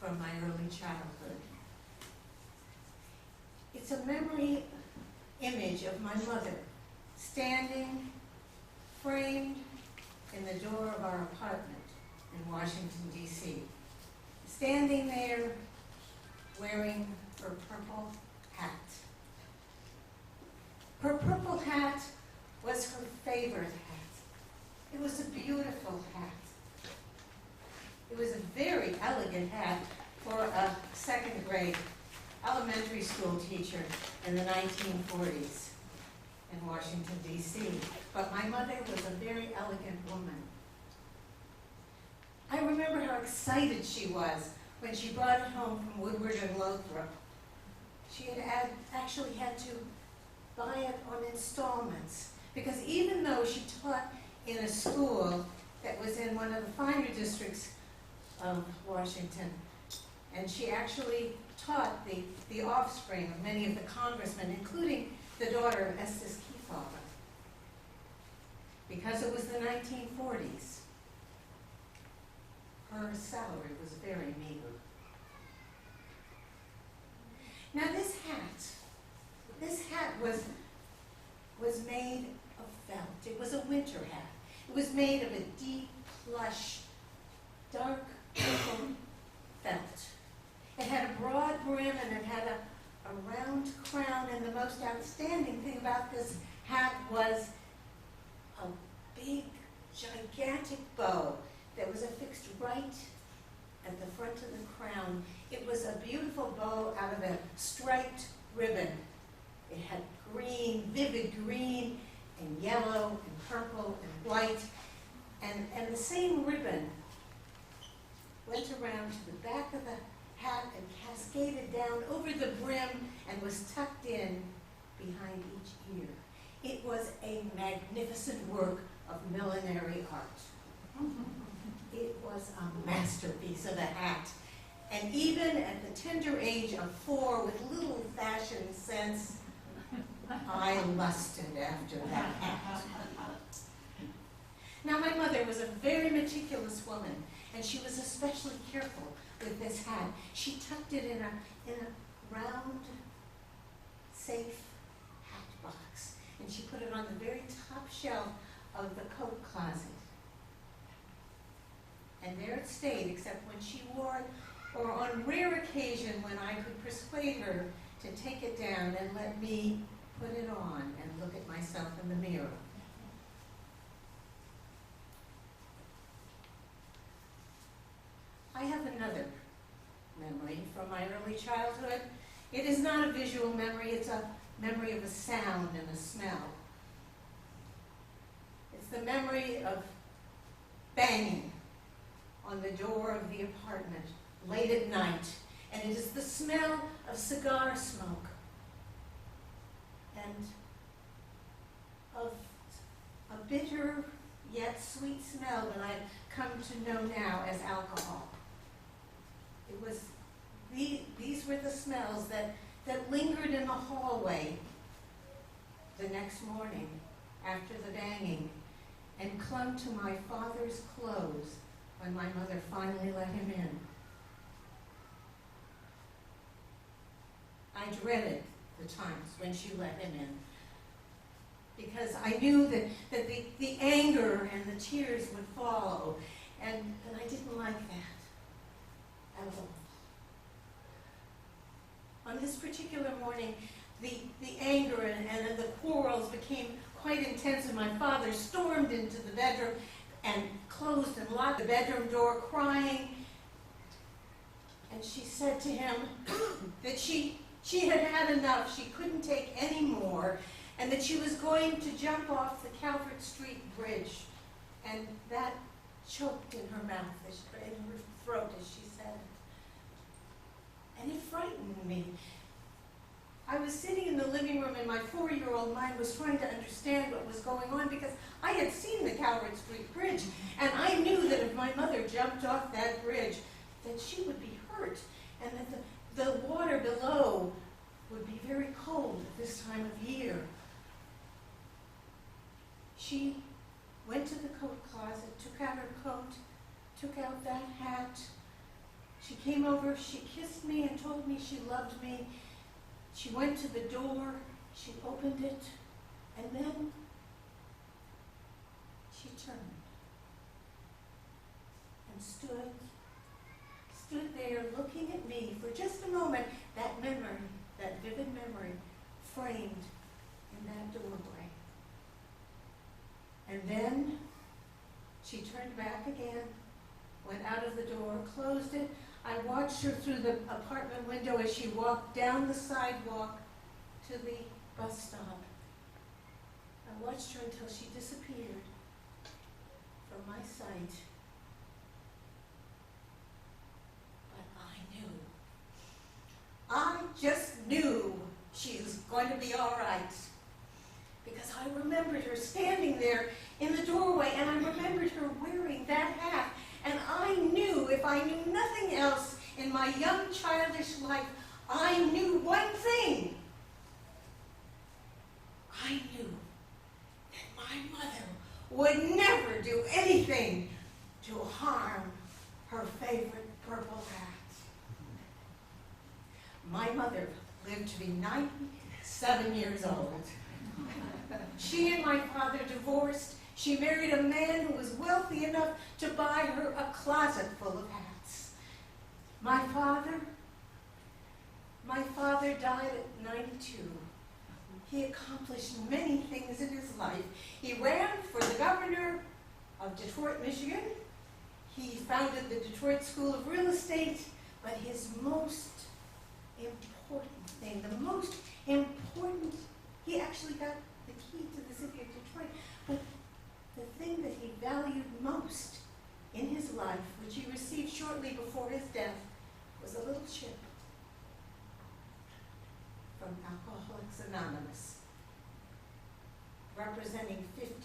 from my early childhood. It's a memory image of my mother standing framed in the door of our apartment in Washington, D.C. Standing there wearing her purple hat. Her purple hat was her favorite hat. It was a beautiful hat. It was a very elegant hat for a second grade elementary school teacher in the 1940s in Washington, D.C. But my mother was a very elegant woman. I remember how excited she was when she brought it home from Woodward and Lothrop. She had actually had to buy it on installments, because even though she taught in a school that was in one of the finer districts of Washington, and she actually taught the offspring of many of the congressmen, including the daughter of Estes Kefauver, because it was the 1940s. Her salary was very meager. Now this hat was made of felt. It was a winter hat. It was made of a deep, plush, dark purple felt. It had a broad brim and it had a round crown, and the most outstanding thing about this hat was a big, gigantic bow that was affixed right at the front of the crown. It was a beautiful bow out of a striped ribbon. It had green, vivid green, and yellow, and purple, and white, and the same ribbon went around to the back of the hat and cascaded down over the brim and was tucked in behind each ear. It was a magnificent work of millinery art. It was a masterpiece of a hat. And even at the tender age of 4, with little fashion sense, I lusted after that hat. Now, my mother was a very meticulous woman, and she was especially careful with this hat. She tucked it in a round, safe hat box, and she put it on the very top shelf of the coat closet. And there it stayed, except when she wore it, or on rare occasion when I could persuade her to take it down and let me put it on and look at myself in the mirror. I have another memory from my early childhood. It is not a visual memory, it's a memory of a sound and a smell. It's the memory of banging on the door of the apartment late at night, and it is the smell of cigar smoke and of a bitter yet sweet smell that I've come to know now as alcohol. It was these were the smells that lingered in the hallway the next morning after the banging and clung to my father's clothes when my mother finally let him in. I dreaded the times when she let him in, because I knew that the anger and the tears would follow, and I didn't like that at all. On this particular morning, the anger and the quarrels became quite intense, and my father stormed into the bedroom and closed and locked the bedroom door, crying. And she said to him that she had had enough, she couldn't take any more, and that she was going to jump off the Calvert Street Bridge. And that choked in her mouth, in her throat, as she said it. And it frightened me. I was sitting in the living room, and my 4-year-old mind was trying to understand what was going on, because I had seen the Calvert Street Bridge, and I knew that if my mother jumped off that bridge, that she would be hurt, and that the water below would be very cold at this time of year. She went to the coat closet, took out her coat, took out that hat. She came over, she kissed me and told me she loved me. She went to the door, she opened it, and then she turned and stood there looking at me for just a moment, that memory, that vivid memory, framed in that doorway. And then she turned back again, went out of the door, closed it. I watched her through the apartment window as she walked down the sidewalk to the bus stop. I watched her until she disappeared from my sight. I just knew she was going to be all right, because I remembered her standing there in the doorway, and I remembered her wearing that hat, and I knew, if I knew nothing else in my young childish life, I knew one thing. I knew that my mother would never do anything to harm her favorite purple hat. My mother lived to be 97 years old. She and my father divorced. She married a man who was wealthy enough to buy her a closet full of hats. My father died at 92. He accomplished many things in his life. He ran for the governor of Detroit, Michigan. He founded the Detroit School of Real Estate, but his most important thing, the most important, he actually got the key to the city of Detroit, but the thing that he valued most in his life, which he received shortly before his death, was a little chip from Alcoholics Anonymous, representing 50